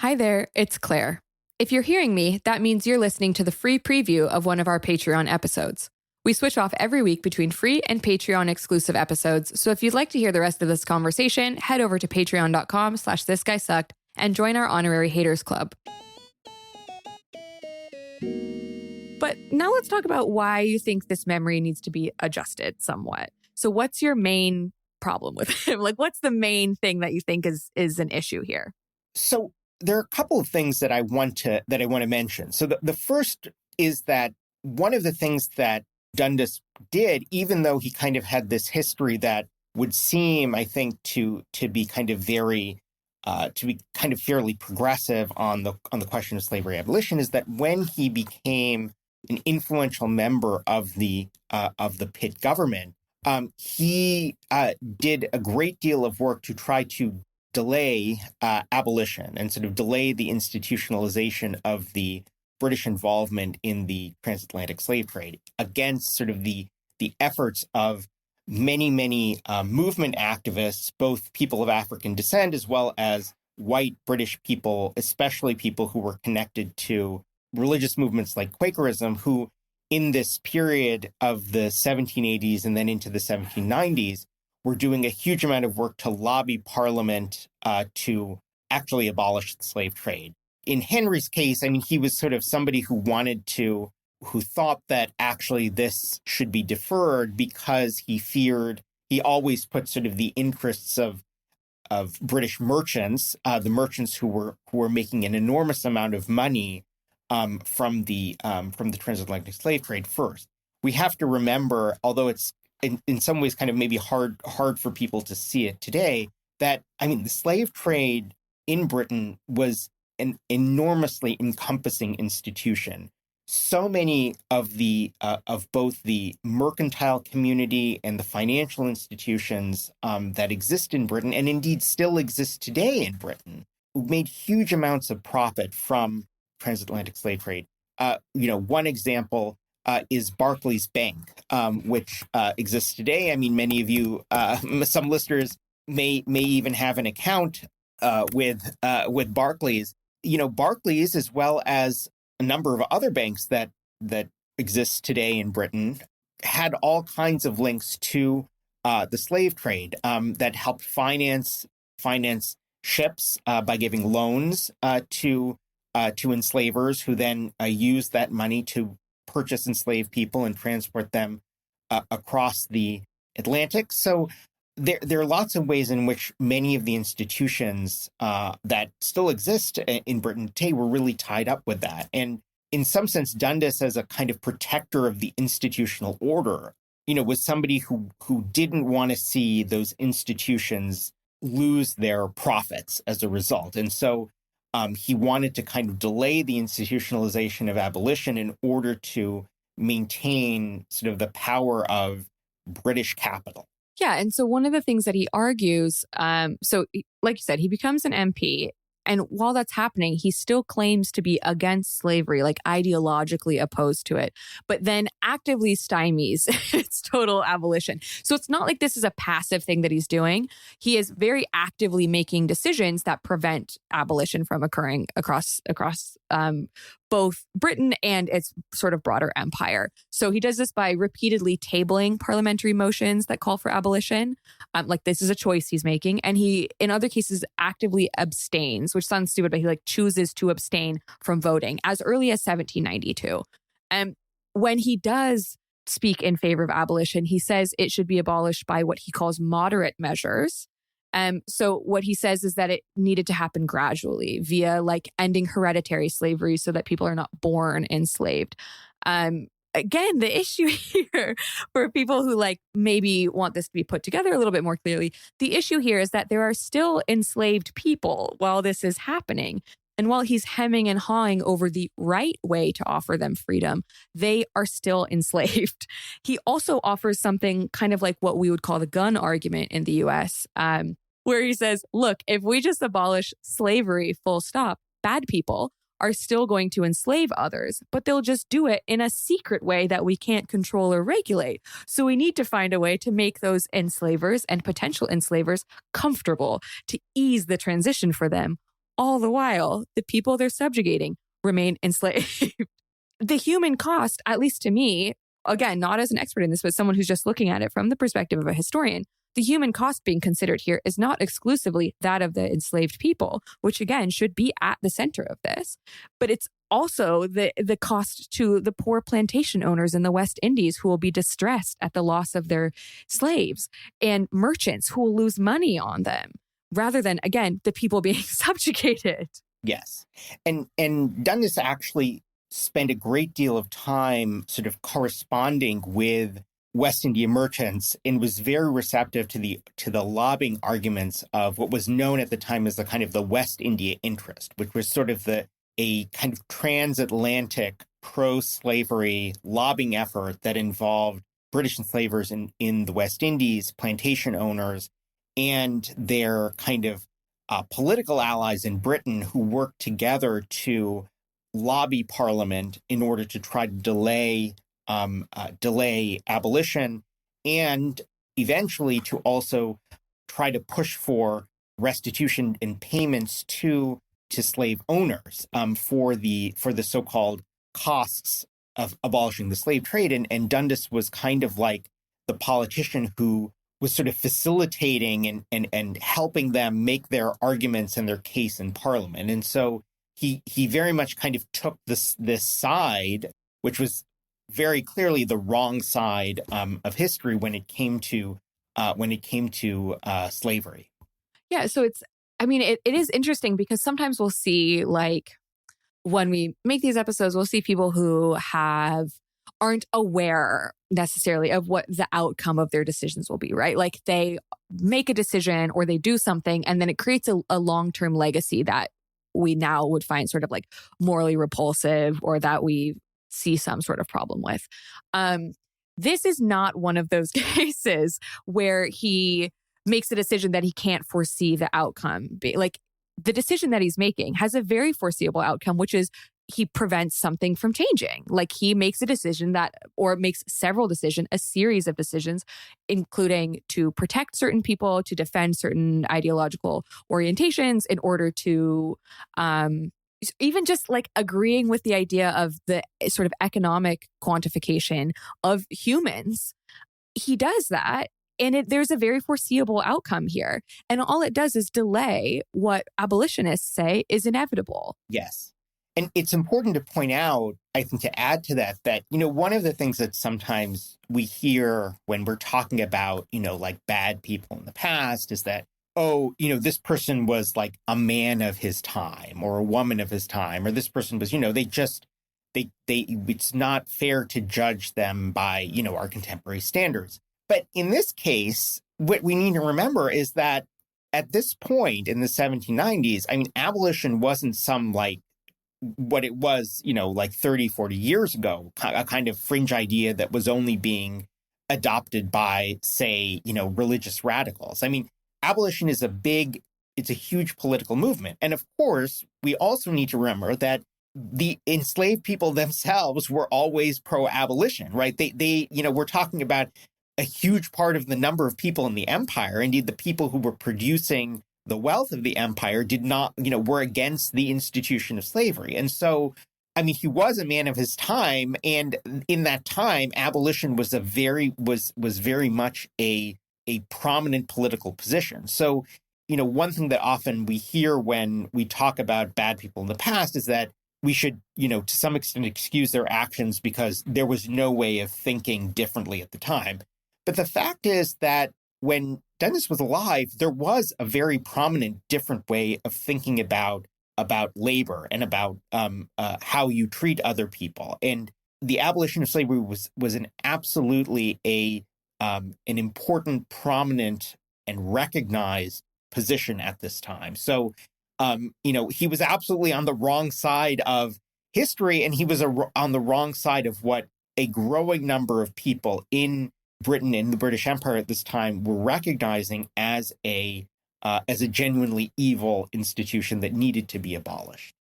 Hi there, it's Claire. If you're hearing me, that means you're listening to the free preview of one of our Patreon episodes. We switch off every week between free and Patreon exclusive episodes, so if you'd like to hear the rest of this conversation, head over to patreon.com/thisguysucked and join our honorary haters club. But now let's talk about why you think this memory needs to be adjusted somewhat. So what's your main problem with him? Like, what's the main thing that you think is an issue here? So there are a couple of things that I want to mention. So the first is that one of the things that Dundas did, even though he kind of had this history that would seem, I think, to be kind of very to be kind of fairly progressive on the question of slavery abolition, is that when he became an influential member of the Pitt government, he did a great deal of work to try to delay abolition and sort of delay the institutionalization of the British involvement in the transatlantic slave trade against sort of the efforts of many movement activists, both people of African descent as well as white British people, especially people who were connected to religious movements like Quakerism, who in this period of the 1780s and then into the 1790s were doing a huge amount of work to lobby Parliament to actually abolish the slave trade. In Henry's case, I mean, he was sort of somebody who thought that actually this should be deferred because he always put sort of the interests of British merchants, the merchants who were making an enormous amount of money from the transatlantic slave trade first. We have to remember, although it's in some ways kind of maybe hard for people to see it today, that, I mean, the slave trade in Britain was an enormously encompassing institution. So many of of both the mercantile community and the financial institutions that exist in Britain, and indeed still exist today in Britain, made huge amounts of profit from transatlantic slave trade. One example is Barclays Bank, which exists today. I mean, many of you, some listeners may even have an account with Barclays. Barclays, as well as a number of other banks that exist today in Britain, had all kinds of links to the slave trade that helped finance ships by giving loans to enslavers, who then used that money to purchase enslaved people and transport them across the Atlantic. So there are lots of ways in which many of the institutions that still exist in Britain today were really tied up with that. And in some sense, Dundas, as a kind of protector of the institutional order, was somebody who didn't want to see those institutions lose their profits as a result. And so he wanted to kind of delay the institutionalization of abolition in order to maintain sort of the power of British capital. Yeah. And so one of the things that he argues, like you said, he becomes an MP. And while that's happening, he still claims to be against slavery, like ideologically opposed to it, but then actively stymies its total abolition. So it's not like this is a passive thing that he's doing. He is very actively making decisions that prevent abolition from occurring across both Britain and its sort of broader empire. So he does this by repeatedly tabling parliamentary motions that call for abolition. Like, this is a choice he's making. And he, in other cases, actively abstains, which sounds stupid, but he chooses to abstain from voting as early as 1792. And when he does speak in favor of abolition, he says it should be abolished by what he calls moderate measures. So what he says is that it needed to happen gradually via ending hereditary slavery so that people are not born enslaved. Again, the issue here for people who maybe want this to be put together a little bit more clearly, the issue here is that there are still enslaved people while this is happening. And while he's hemming and hawing over the right way to offer them freedom, they are still enslaved. He also offers something kind of like what we would call the gun argument in the US, where he says, look, if we just abolish slavery full stop, bad people are still going to enslave others, but they'll just do it in a secret way that we can't control or regulate. So we need to find a way to make those enslavers and potential enslavers comfortable, to ease the transition for them, All the while, the people they're subjugating remain enslaved. The human cost, at least to me, again, not as an expert in this, but someone who's just looking at it from the perspective of a historian, the human cost being considered here is not exclusively that of the enslaved people, which again should be at the center of this, but it's also the cost to the poor plantation owners in the West Indies who will be distressed at the loss of their slaves, and merchants who will lose money on them, rather than, again, the people being subjugated. Yes. And Dundas actually spent a great deal of time sort of corresponding with West India merchants and was very receptive to the lobbying arguments of what was known at the time as the kind of the West India interest, which was sort of a kind of transatlantic pro-slavery lobbying effort that involved British enslavers in the West Indies, plantation owners, and their kind of political allies in Britain who worked together to lobby Parliament in order to try to delay abolition, and eventually to also try to push for restitution and payments to slave owners for the so-called costs of abolishing the slave trade. And Dundas was kind of like the politician who was sort of facilitating and helping them make their arguments and their case in Parliament. And so he very much kind of took this side, which was very clearly the wrong side of history when it came to slavery. Yeah, so it is interesting because sometimes we'll see, like, when we make these episodes, we'll see people who aren't aware necessarily of what the outcome of their decisions will be, right? Like they make a decision or they do something and then it creates a long-term legacy that we now would find sort of like morally repulsive or that we see some sort of problem with. This is not one of those cases where he makes a decision that he can't foresee the outcome. Like the decision that he's making has a very foreseeable outcome, which is he prevents something from changing. Like he makes a decision or makes several decisions, a series of decisions, including to protect certain people, to defend certain ideological orientations in order to even just like agreeing with the idea of the sort of economic quantification of humans. He does that. And there's a very foreseeable outcome here. And all it does is delay what abolitionists say is inevitable. Yes. And it's important to point out, I think, to add to that, one of the things that sometimes we hear when we're talking about, like bad people in the past is that, this person was like a man of his time or a woman of his time, or this person was, it's not fair to judge them by, our contemporary standards. But in this case, what we need to remember is that at this point in the 1790s, abolition wasn't some like what it was, like 30, 40 years ago, a kind of fringe idea that was only being adopted by, say, religious radicals. Abolition is it's a huge political movement. And of course, we also need to remember that the enslaved people themselves were always pro-abolition, right? We're talking about a huge part of the number of people in the empire. Indeed, the people who were producing the wealth of the empire did not, were against the institution of slavery. And so, he was a man of his time. And in that time, abolition was very much a prominent political position. So, one thing that often we hear when we talk about bad people in the past is that we should, to some extent excuse their actions because there was no way of thinking differently at the time. But the fact is that when Dundas was alive, there was a very prominent different way of thinking about labor and about how you treat other people. And the abolition of slavery was an absolutely an important, prominent, and recognized position at this time. So, he was absolutely on the wrong side of history, and he was on the wrong side of what a growing number of people in Britain and the British Empire at this time were recognizing as a genuinely evil institution that needed to be abolished.